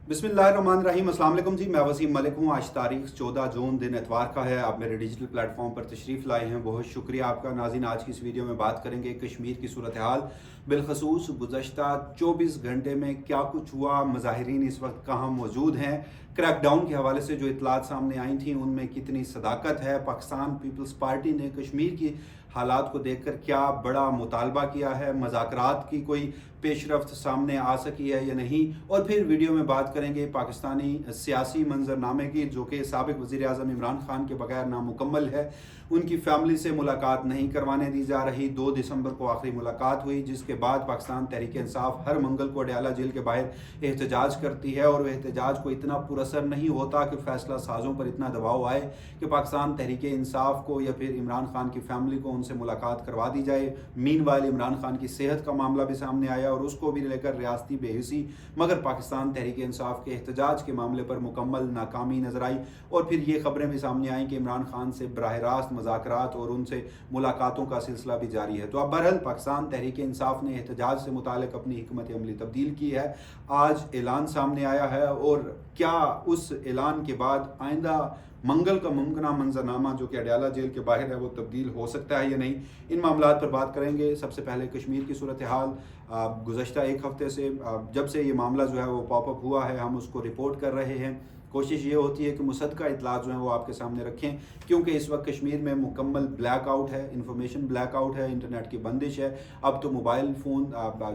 बिस्मिल्लाहिर्रहमानिर्रहीम। अस्सलाम वालेकुम जी, मैं वसीम मलिक हूँ। आज तारीख 14 जून दिन एतवार का है। आप मेरे डिजिटल प्लेटफॉर्म पर तशरीफ़ लाए हैं, बहुत शुक्रिया आपका। नाज़रीन, आज की इस वीडियो में बात करेंगे कश्मीर की सूरत हाल, बिलखसूस गुज़श्ता 24 घंटे में क्या कुछ हुआ, मुज़ाहिरीन इस वक्त कहाँ मौजूद हैं, क्रैकडाउन के हवाले से जो इतलात सामने आई थी उनमें कितनी सदाकत है, पाकिस्तान पीपल्स पार्टी ने कश्मीर की हालात को देखकर क्या बड़ा मुतालबा किया है, मज़ाकरात की कोई पेशरफ्त सामने आ सकी है या नहीं। और फिर वीडियो में बात करेंगे पाकिस्तानी सियासी मंजरनामे की, जो कि साबिक वज़ीर आज़म इमरान खान के बगैर नामुकम्मल है। उनकी फैमिली से मुलाकात नहीं करवाने दी जा रही। 2 दिसंबर को आखिरी मुलाकात हुई, जिसके बाद पाकिस्तान तहरीक इंसाफ हर मंगल को अडयाला जेल के बाहर एहतजाज करती है, और वह एहतजाज को इतना पुरअसर नहीं होता कि फैसला साजों पर इतना दबाव आए कि पाकिस्तान तहरीक इंसाफ को या फिर इमरान खान की फैमिली को उनसे मुलाकात करवा दी जाए। मीनवाइल इमरान खान की सेहत का मामला भी सामने आया और उसको भी लेकर रियासती बेहिसी, मगर पाकिस्तान तहरीक इंसाफ के एहतजाज के मामले पर मुकम्मल नाकामी नजर आई। और फिर ये खबरें भी सामने आई कि इमरान खान से बराह रास्त मुज़ाकरात और उनसे मुलाकातों का सिलसिला भी जारी है। तो अब बहरहाल पाकिस्तान तहरीक इंसाफ ने एहतजाज से मुतालिक अपनी हिकमत अमली तब्दील की है। आज ऐलान सामने आया है, और क्या उस ऐलान के बाद आइंदा मंगल का मुमकिन मंजरनामा जो कि अडयाला जेल के बाहर है वो तब्दील हो सकता है या नहीं, इन मामलात पर बात करेंगे। सबसे पहले कश्मीर की सूरत हाल। गुज़श्ता एक हफ़्ते से जब से ये मामला जो है वो पॉपअप हुआ है, हम उसको रिपोर्ट कर रहे हैं। कोशिश ये होती है कि मुसद्दक़ा इतलात जो हैं वो आपके सामने रखें, क्योंकि इस वक्त कश्मीर में मुकम्मल ब्लैक आउट है, इंफॉर्मेशन ब्लैक आउट है, इंटरनेट की बंदिश है। अब तो मोबाइल फ़ोन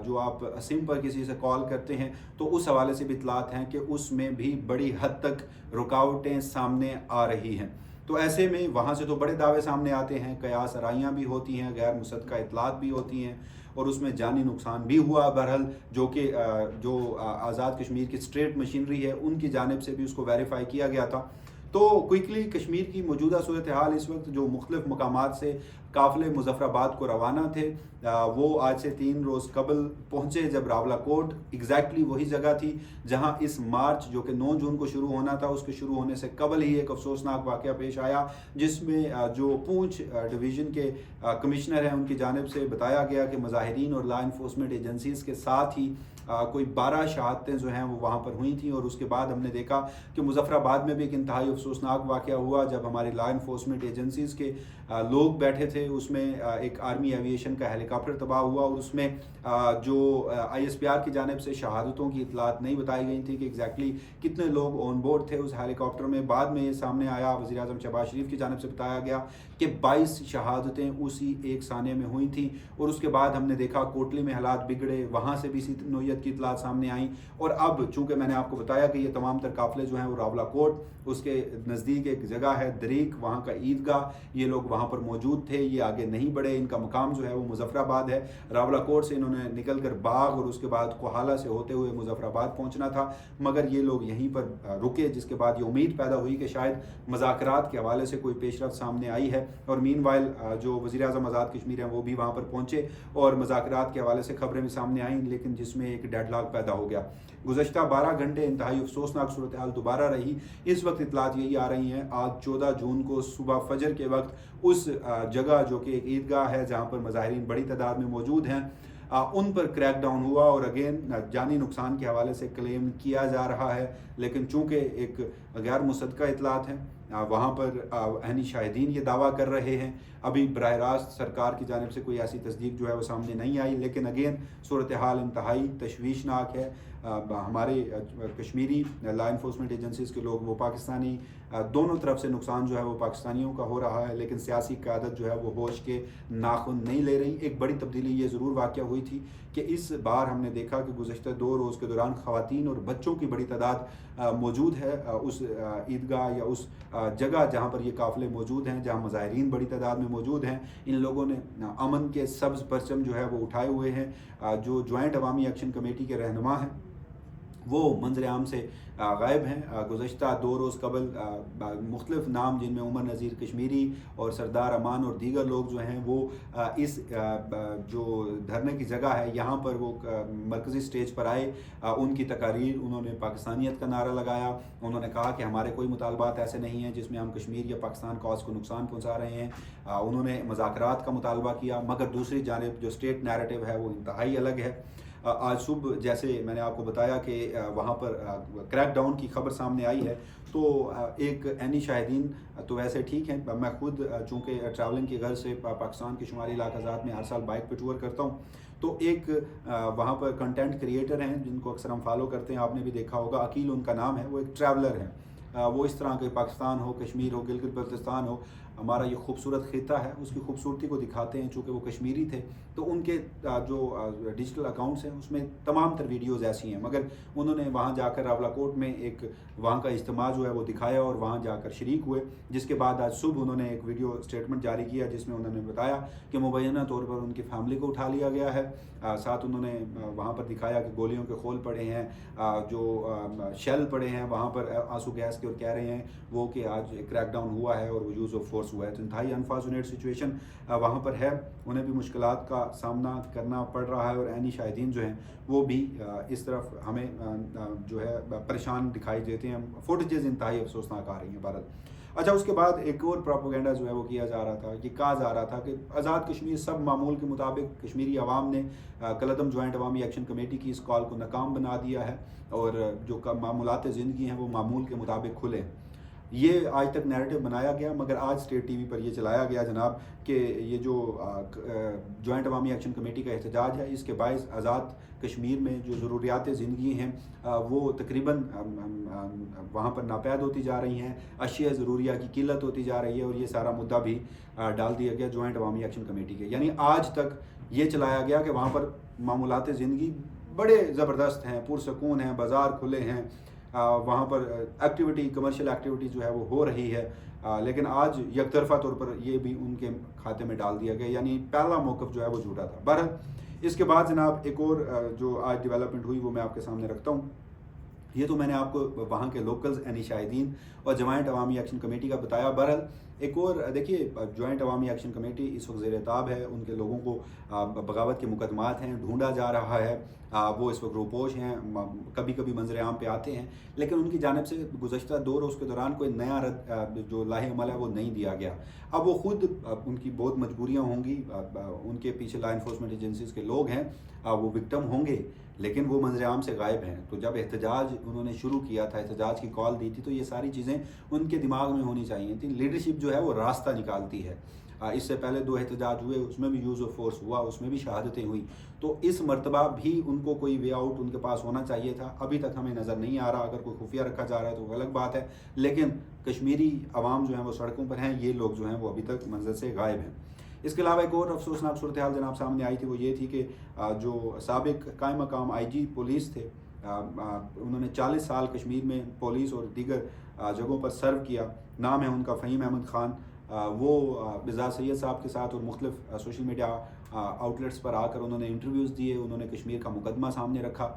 जो आप सिम पर किसी से कॉल करते हैं तो उस हवाले से भी इतलात हैं कि उसमें भी बड़ी हद तक रुकावटें सामने आ रही हैं। तो ऐसे में वहाँ से तो बड़े दावे सामने आते हैं, कयास आराइयाँ भी होती हैं, गैर मुसद्दक़ा इतलात भी होती हैं, और उसमें जानी नुकसान भी हुआ बहरहाल, जो कि आज़ाद कश्मीर की स्टेट मशीनरी है उनकी जानिब से भी उसको वेरीफाई किया गया था। तो क्विकली कश्मीर की मौजूदा सूरत हाल इस वक्त, जो मुख्तलिफ मकामात से काफ़िले मुजफ्फराबाद को रवाना थे, वो आज से 3 रोज़ कबल पहुँचे, जब रावलाकोट एग्जैक्टली वही जगह थी जहाँ इस मार्च जो कि 9 जून को शुरू होना था, उसके शुरू होने से कबल ही एक अफसोसनाक वाक़या पेश आया, जिसमें जो पूंछ डिवीज़न के कमिश्नर हैं उनकी जानिब से बताया गया कि मुजाहिरीन और लॉ इन्फोर्समेंट एजेंसीज़ के साथ ही कोई 12 शहादतें जो हैं वो वहाँ पर हुई थी। और उसके बाद हमने देखा कि मुजफ्फराबाद में भी एक इंतहाई अफसोसनाक वाक़या हुआ, जब हमारे लॉ इन्फोर्समेंट एजेंसीज़ के लोग बैठे थे, उसमें एक आर्मी एविएशन का हेलीकॉप्टर तबाह हुआ, और उसमें जो ISPR की जानिब से शहादतों की इतलात नहीं बताई गई थी कि एग्जैक्टली कितने लोग ऑन बोर्ड थे उस हेलीकॉप्टर में। बाद में ये सामने आया, वज़ीर आज़म शहबाज शरीफ की जानिब से बताया गया कि 22 शहादतें उसी एक साने में हुई थी। और उसके बाद हमने देखा कोटली में हालात बिगड़े, वहाँ से भी इसी नोयत की इतलात सामने आई। और अब चूँकि मैंने आपको बताया कि ये तमाम तर काफ़िले जो हैं वो रावलाकोट, उसके नज़दीक एक जगह है दरीक, वहाँ का ईदगाह, ये लोग वहाँ पर मौजूद थे, ये आगे नहीं बढ़े। इनका मकाम जो है वो मुजफ्फराबाद है। रावलाकोट से इन्होंने निकल कर बाग और उसके बाद कोहाला से होते हुए मुजफ्फराबाद पहुँचना था, मगर ये लोग यहीं पर रुके, जिसके बाद ये उम्मीद पैदा हुई कि शायद मज़ाकरात के हवाले से कोई पेशरफ्त सामने आई है। और मीनवाइल जो वज़ीर आज़म आज़ाद कश्मीर हैं वो भी वहाँ पर पहुँचे और मज़ाकरात के हवाले से खबरें भी सामने आईं, लेकिन जिसमें एक डेडलॉक पैदा हो गया। गुज़श्ता 12 घंटे इंतहाई अफसोसनाक सूरत हाल दोबारा रही। इस वक्त इतलात यही आ रही हैं, आज 14 जून को सुबह फजर के वक्त उस जगह जो कि एक ईदगाह है जहाँ पर मुज़ाहिरीन बड़ी तादाद में मौजूद हैं, उन पर क्रैकडाउन हुआ। और अगेन जानी नुकसान के हवाले से क्लेम किया जा रहा है, लेकिन चूँकि एक गैर मुसद्दक़ा इतलात हैं, वहाँ पर अहनी शाहिदीन ये दावा कर रहे हैं। अभी बराह रास्त सरकार की जानिब से कोई ऐसी तस्दीक जो है वो सामने नहीं आई, लेकिन अगेन सूरत हाल इंतहाई तशवीशनाक है। हमारे कश्मीरी लॉ इन्फोर्समेंट एजेंसीज़ के लोग, वो पाकिस्तानी, दोनों तरफ से नुकसान जो है वो पाकिस्तानियों का हो रहा है, लेकिन सियासी क़यादत जो है वो होश के नाखून नहीं ले रही। एक बड़ी तब्दीली ये ज़रूर वाक़या हुई थी कि इस बार हमने देखा कि गुज़श्ता 2 रोज़ के दौरान ख़वातीन और बच्चों की बड़ी तादाद मौजूद है उस ईदगाह या उस जगह जहाँ पर ये काफ़िले मौजूद हैं, जहाँ मुज़ाहिरीन बड़ी तादाद में मौजूद हैं। इन लोगों ने अमन के सब्ज़ परचम जो है वो उठाए हुए हैं। जो जॉइंट अवामी एक्शन कमेटी के रहनुमा हैं वो मंजर आम से गायब हैं। गुज़श्ता 2 रोज़ कबल मुख्तलिफ नाम, जिनमें उमर नज़ीर कश्मीरी और सरदार अमान और दीगर लोग जो हैं वो इस जो धरने की जगह है यहाँ पर वो मरकज़ी स्टेज पर आए। उनकी तकारीर, उन्होंने पाकिस्तानियत का नारा लगाया। उन्होंने कहा कि हमारे कोई मुतालबात ऐसे नहीं हैं जिसमें हम कश्मीर या पाकिस्तान कॉज को नुकसान पहुँचा रहे हैं। उन्होंने मज़ाकरात का मुतालबा किया, मगर दूसरी जानिब जो स्टेट नैरेटिव है वो इंतहाई अलग है। आज सुबह जैसे मैंने आपको बताया कि वहाँ पर क्रैक डाउन की खबर सामने आई है, तो एक एनी शाहिदीन तो वैसे ठीक हैं। मैं खुद चूँकि ट्रैवलिंग की घर से पाकिस्तान के शुमाली इलाक़ात में हर साल बाइक पे टूर करता हूँ, तो एक वहाँ पर कंटेंट क्रिएटर हैं जिनको अक्सर हम फॉलो करते हैं, आपने भी देखा होगा, अकील उनका नाम है। वो एक ट्रैवलर हैं। वो इस तरह के पाकिस्तान हो, कश्मीर हो, गिलगित बल्तिस्तान हो, हमारा ये खूबसूरत खिता है, उसकी खूबसूरती को दिखाते हैं। चूँकि वो कश्मीरी थे, तो उनके जो डिजिटल अकाउंट्स हैं उसमें तमाम तर वीडियोज़ ऐसी हैं, मगर उन्होंने वहाँ जाकर रावलाकोट में एक वहाँ का इज्तिमा जो है वो दिखाया और वहाँ जाकर शरीक हुए। जिसके बाद आज सुबह उन्होंने एक वीडियो स्टेटमेंट जारी किया जिसमें उन्होंने बताया कि मुबैना तौर पर उनकी फैमिली को उठा लिया गया है। साथ उन्होंने वहाँ पर दिखाया कि गोलियों के खोल पड़े हैं, जो शेल पड़े हैं वहाँ पर आंसू गैस के, और कह रहे हैं वो कि आज क्रैकडाउन हुआ है और वो यूज़ ऑफ फोर्स हुआ है। तो इंतहाई अनफॉर्चुनेट सिचुएशन वहाँ पर है, उन्हें भी मुश्किलात का सामना करना पड़ रहा है, और एनी शाहिदीन जो हैं वो भी इस तरफ हमें जो है परेशान दिखाई देते हैं। फुटेजेस इंतहाई अफसोसनाक आ रही हैं भारत। अच्छा, उसके बाद एक और प्रोपोगेंडा जो है वो किया जा रहा था, कि कहा जा रहा था कि आज़ाद कश्मीर सब मामूल के मुताबिक, कश्मीरी अवाम ने कलअदम जॉइंट अवामी एक्शन कमेटी की इस कॉल को नाकाम बना दिया है, और जो मामूलात ज़िंदगी हैं वो मामूल के मुताबिक खुले। ये आज तक नैरेटिव बनाया गया, मगर आज स्टेट टीवी पर ये चलाया गया जनाब कि ये जो जॉइंट अवामी एक्शन कमेटी का एहतजाज है, इसके बायस आज़ाद कश्मीर में जो ज़रूरियात ज़िंदगी हैं वो तकरीबन वहाँ पर नापैद होती जा रही हैं, अशिया ज़रूरिया की किल्लत होती जा रही है, और ये सारा मुद्दा भी डाल दिया गया जॉइंट अवामी एक्शन कमेटी के। यानी आज तक ये चलाया गया कि वहाँ पर मामूलात ज़िंदगी बड़े ज़बरदस्त हैं, पुरसकून हैं, बाज़ार खुले हैं, वहाँ पर एक्टिविटी, कमर्शियल एक्टिविटी जो है वो हो रही है, लेकिन आज यकतरफा तौर पर ये भी उनके खाते में डाल दिया गया। यानी पहला मौक़िफ़ जो है वो झूठा था। बहरहाल इसके बाद जनाब एक और जो आज डेवलपमेंट हुई वो मैं आपके सामने रखता हूँ। ये तो मैंने आपको वहाँ के लोकल्स यानी शाहिदीन और जॉइंट अवामी एक्शन कमेटी का बताया। बहरहाल एक और देखिए, जॉइंट अवामी एक्शन कमेटी इस वक्त ज़ेर ताब है, उनके लोगों को बगावत के मुकदमात हैं, ढूंढा जा रहा है, वो इस वक्त रूपोश हैं, कभी कभी मंजर आम पे आते हैं, लेकिन उनकी जानिब से गुज़श्ता दौर उसके दौरान कोई नया जो लाहे अमल है वो नहीं दिया गया। अब वो ख़ुद उनकी बहुत मजबूरियाँ होंगी, उनके पीछे लॉ इन्फोर्समेंट एजेंसीज़ के लोग हैं, वो विक्टिम होंगे, लेकिन वो मंजर आम से गायब हैं। तो जब एहतजाज उन्होंने शुरू किया था, एहतजाज की कॉल दी थी, तो ये सारी चीज़ें उनके दिमाग में होनी चाहिए थी। लीडरशिप जो है वो रास्ता निकालती है। इससे पहले 2 एहतजाज हुए, उसमें भी यूज़ ऑफ फोर्स हुआ, उसमें भी शहादतें हुई, तो इस मरतबा भी उनको कोई वे आउट उनके पास होना चाहिए था। अभी तक हमें नज़र नहीं आ रहा। अगर कोई खुफिया रखा जा रहा है तो वो अलग बात है, लेकिन कश्मीरी अवाम जो है वो सड़कों पर हैं, ये लोग जो हैं वो अभी तक मंजर से गायब हैं। इसके अलावा एक और अफसोसनाक सूरत हाल जनाब सामने आई थी, वो ये थी कि जो साबिक कायम मकाम IG पुलिस थे, उन्होंने 40 साल कश्मीर में पुलिस और दीगर जगहों पर सर्व किया। नाम है उनका फ़हीम अहमद ख़ान। वो बिज़ार सैयद साहब के साथ और मुख्तलिफ सोशल मीडिया आउटलेट्स पर आकर उन्होंने इंटरव्यूज़ दिए, उन्होंने कश्मीर का मुकदमा सामने रखा।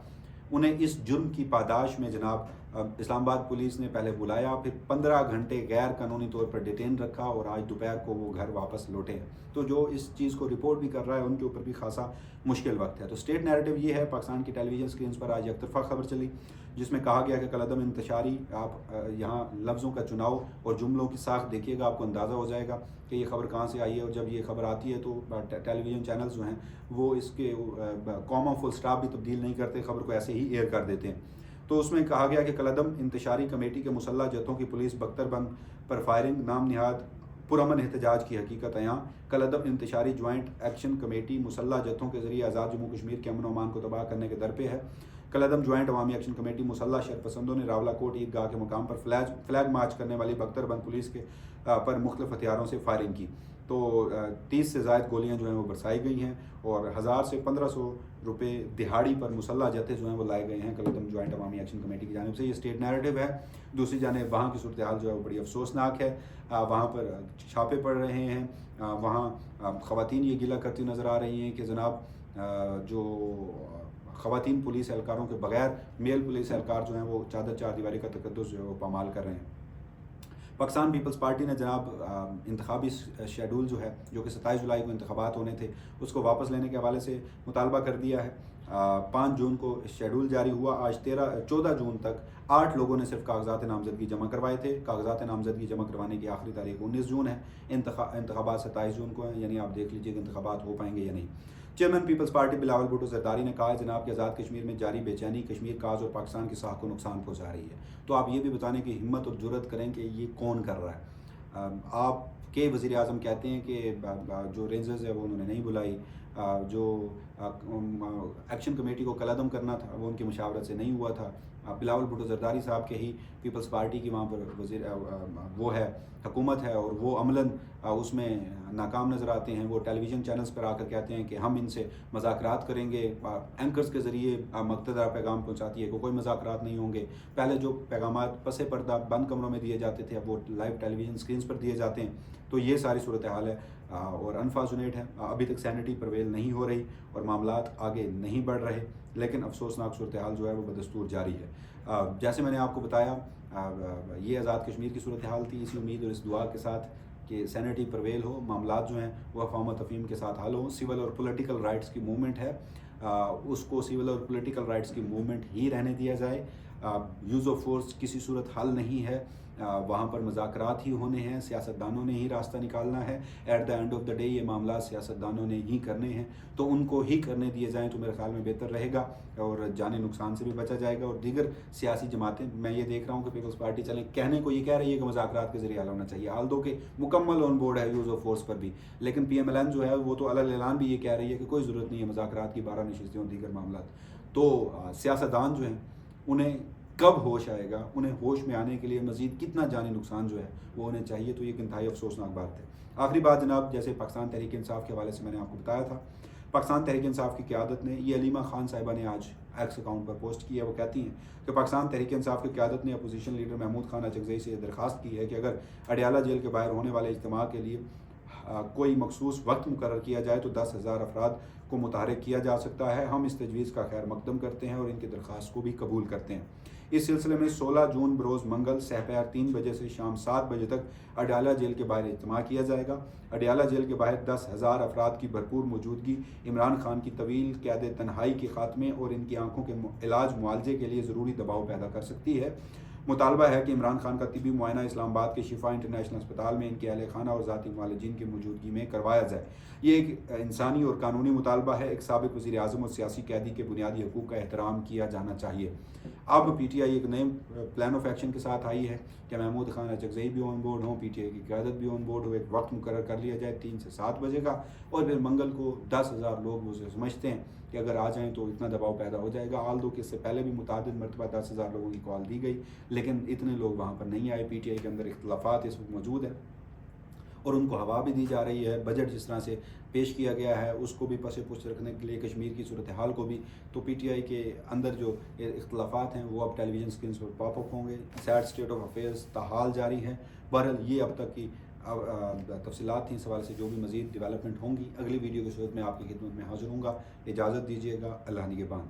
उन्हें इस जुर्म की पादाश में जनाब इस्लामाबाद पुलिस ने पहले बुलाया, फिर 15 घंटे गैर कानूनी तौर पर डिटेन रखा, और आज दोपहर को वो घर वापस लौटे हैं। तो जो इस चीज़ को रिपोर्ट भी कर रहा है उनके ऊपर भी खासा मुश्किल वक्त है। तो स्टेट नैरेटिव ये है, पाकिस्तान की टेलीविज़न स्क्रीन्स पर आज एकतरफा खबर चली जिसमें कहा गया कि कलअदम इंतशारी, आप यहाँ लफ्ज़ों का चुनाव और जुमलों की साख देखिएगा, आपको अंदाज़ा हो जाएगा कि ये खबर कहाँ से आई है। और जब ये खबर आती है तो टेलीविज़न चैनल्स जो हैं वो इसके कॉमा फुल स्टॉप भी तब्दील नहीं करते, खबर को ऐसे ही एयर कर देते हैं। तो उसमें कहा गया कि कलअदम इंतशारी कमेटी के मुसल्लह जत्थों की पुलिस बख्तरबंद पर फायरिंग, नाम निहाद पुरअमन एहतजाज की हकीकत यहाँ। कलअदम इंतशारी जॉइंट एक्शन कमेटी मुसल्लह जत्थों के ज़रिए आज़ाद जम्मू कश्मीर के अमन व अमान को तबाह करने के दर पे है। कलअदम जॉइंट अवामी एक्शन कमेटी मुसल्लह शरपसंदों ने रावलाकोट ईदगाह के मुकाम पर फ्लैग मार्च करने वाली बख्तरबंद पुलिस के पर मुख्तलिफ हथियारों से फायरिंग की। तो 30 से ज़ायद गोलियां जो हैं वो बरसाई गई हैं, और 1000 से 1500 रुपये दिहाड़ी पर मुसल्लह जत्थे जो हैं वो लाए गए हैं कलअदम जॉइंट अवामी एक्शन कमेटी की जानिब से। ये स्टेट नैरेटिव है। दूसरी जानिब वहाँ की सूरत हाल जो है वो बड़ी अफसोसनाक है। वहाँ पर छापे पड़ रहे हैं, वहाँ ख़वातीन ये गिला करती नज़र आ रही हैं कि जनाब जो ख़वातीन पुलिस एहलकारों के बगैर मेल पुलिस एहलकार जो हैं वो चादर चार दीवारी का तकद्दुस जो है वो पामाल कर रहे हैं। पाकिस्तान पीपल्स पार्टी ने जनाब इंतखाबी शेड्यूल जो है, जो कि 27 जुलाई को इंतखाबात होने थे, उसको वापस लेने के हवाले से मुतालबा कर दिया है। 5 जून को शेड्यूल जारी हुआ। आज 14 जून तक 8 लोगों ने सिर्फ कागजात नामजदगी जमा करवाए थे। कागजात नामजदगी जमा करवाने की आखिरी तारीख 19 जून है। इंतखाबात 27 जून को है, यानी आप देख लीजिए कि इंतखाबात हो पाएंगे या नहीं। Chairman Peoples Party Bilawal Bhutto Zardari ने कहा है जनाब कि आज़ाद कश्मीर में जारी बेचैनी कश्मीर काज और पाकिस्तान की साख को नुकसान पहुंचा रही है। तो आप ये भी बताने की हिम्मत और जुर्रत करें कि ये कौन कर रहा है। आपके वज़ीर आज़म कहते हैं कि जो रेंजर्स है वो उन्होंने नहीं बुलाई, जो एक्शन कमेटी को कलअदम करना था वो उनकी मशावरत से नहीं हुआ था। बिलावल भुट्टो जरदारी साहब के ही पीपल्स पार्टी की वहाँ पर वज़ीर वो है हुकूमत है और वो अमलन उसमें नाकाम नज़र आते हैं। वो टेलीविज़न चैनल्स पर आकर कहते हैं कि हम इनसे मज़ाकरात करेंगे, एंकर्स के ज़रिए मक़तदा पैगाम पहुँचाती है कि कोई मज़ाकरात नहीं होंगे। पहले जो पैगामात पसे पर्दा बंद कमरों में दिए जाते थे अब वो लाइव टेलीविज़न स्क्रीन्स पर दिए जाते हैं। तो ये सारी सूरत हाल है और अनफॉर्चुनेट है। अभी तक सैनिटी प्रवेल नहीं हो रही और मामलात आगे नहीं बढ़ रहे, लेकिन अफसोसनाक सूरत हाल जो है वो बदस्तूर जारी है। जैसे मैंने आपको बताया ये आज़ाद कश्मीर की सूरत हाल थी। इसी उम्मीद और इस दुआ के साथ कि सैनिटी प्रवेल हो, मामलात जो हैं वो अफ़वाम तफ़हीम के साथ हल हों। सिविल और पॉलिटिकल राइट्स की मूवमेंट है, उसको सिविल और पॉलिटिकल राइट्स की मूवमेंट ही रहने दिया जाए। यूज़ ऑफ फोर्स किसी सूरत हल नहीं है, वहाँ पर मज़ाकरात ही होने हैं, सियासतदानों ने ही रास्ता निकालना है। At the end of the day ये मामला सियासतदानों ने ही करने हैं, तो उनको ही करने दिए जाएँ तो मेरे ख्याल में बेहतर रहेगा और जानी नुकसान से भी बचा जाएगा। और दीगर सियासी जमातें, मैं ये देख रहा हूँ कि पीपल्स पार्टी चलें कहने को ये कह रही है कि मज़ाकरात के ज़रिए हल होना चाहिए, हाल दो कि मुकम्मल ऑन बोर्ड है यूज़ ऑफ फोर्स पर भी, लेकिन PMLN जो है वो तो अलग ऐलान भी ये कह रही है कि कोई ज़रूरत नहीं है मज़ाकरात की, 12 नशिस्तें और दीगर मामला। तो सियासतदान जो हैं उन्हें कब होश आएगा, उन्हें होश में आने के लिए मज़ीद कितना जानी नुकसान जो है वो उन्हें चाहिए, तो ये एक इंतहाई अफसोसनाक बात है। आखिरी बात जनाब, जैसे पाकिस्तान तहरीक इंसाफ के हवाले से मैंने आपको बताया था, पाकिस्तान तहरीक इंसाफ की क़यादत ने, ये अलीमा खान साहिबा ने आज एक्स अकाउंट पर पोस्ट किया, वो कहती हैं कि पाकिस्तान तहरीक इंसाफ की क़यादत ने अपोजिशन लीडर महमूद खान अचकज़ई से दरख्वास्त की है कि अगर अडयाला जेल के बाहर होने वाले इज्तिमा के लिए कोई मखसूस वक्त मुकर्रर किया जाए तो 10,000 अफराद को मुतहरिक किया जा सकता है। हम इस तजवीज़ का खैर मकदम करते हैं और इनकी दरख्वास्त को भी कबूल करते हैं। इस सिलसिले में 16 जून बरोज़ मंगल सहपहर 3 बजे से शाम 7 बजे तक अडयाला जेल के बाहर इज्तिमा किया जाएगा। अडयाला जेल के बाहर 10,000 अफराद की भरपूर मौजूदगी इमरान खान की तवील क़याद तन्हाई के ख़ात्मे और इनकी आँखों के इलाज मुआवजे के लिए ज़रूरी दबाव पैदा कर सकती है। मुतालबा है कि इमरान खान का तिबी मुआयना इस्लामाबाद के शिफा इंटरनेशनल अस्पताल में इनके अहल खाना और ज़ाती मुआलिजीन की मौजूदगी में करवाया जाए। ये एक इंसानी और कानूनी मुतालबा है। एक साबिक़ वज़ीर आज़म और सियासी कैदी के बुनियादी हकूक़ का एहतराम किया जाना चाहिए। अब PTI एक नए प्लान ऑफ एक्शन के साथ आई है कि महमूद खान अचकज़ई भी ऑन बोर्ड हों, PTI की क़यादत भी ऑन बोर्ड हो, एक वक्त मुकर्रर कर लिया जाए 3 से 7 बजे का, और फिर मंगल को 10,000 लोग वो समझते हैं कि अगर आ जाएँ तो इतना दबाव पैदा हो जाएगा। आल दो कि इससे पहले भी मुतादिद मरतबा 10,000 लोगों की कॉल दी गई, लेकिन इतने लोग वहाँ पर नहीं आए। PTI के अंदर इख्तलाफात इस वक्त मौजूद हैं और उनको हवा भी दी जा रही है। बजट जिस तरह से पेश किया गया है उसको भी पसे पुष्ट रखने के लिए, कश्मीर की सूरत हाल को भी, तो PTI के अंदर जो इख्तलाफात हैं वो अब टेलीविज़न स्क्रीन पर पॉप अप होंगे। सैड स्टेट ऑफ अफेयर्स ताहाल जारी है। बहरहाल ये अब तक की तफसीलात थी। इस सवाल से जो भी मज़ीद डेवलपमेंट होंगी अगली वीडियो की सूरत में आपकी खिदमत में हाजिर हूँगा। इजाज़त दीजिएगा। अल्लाह निगहबान।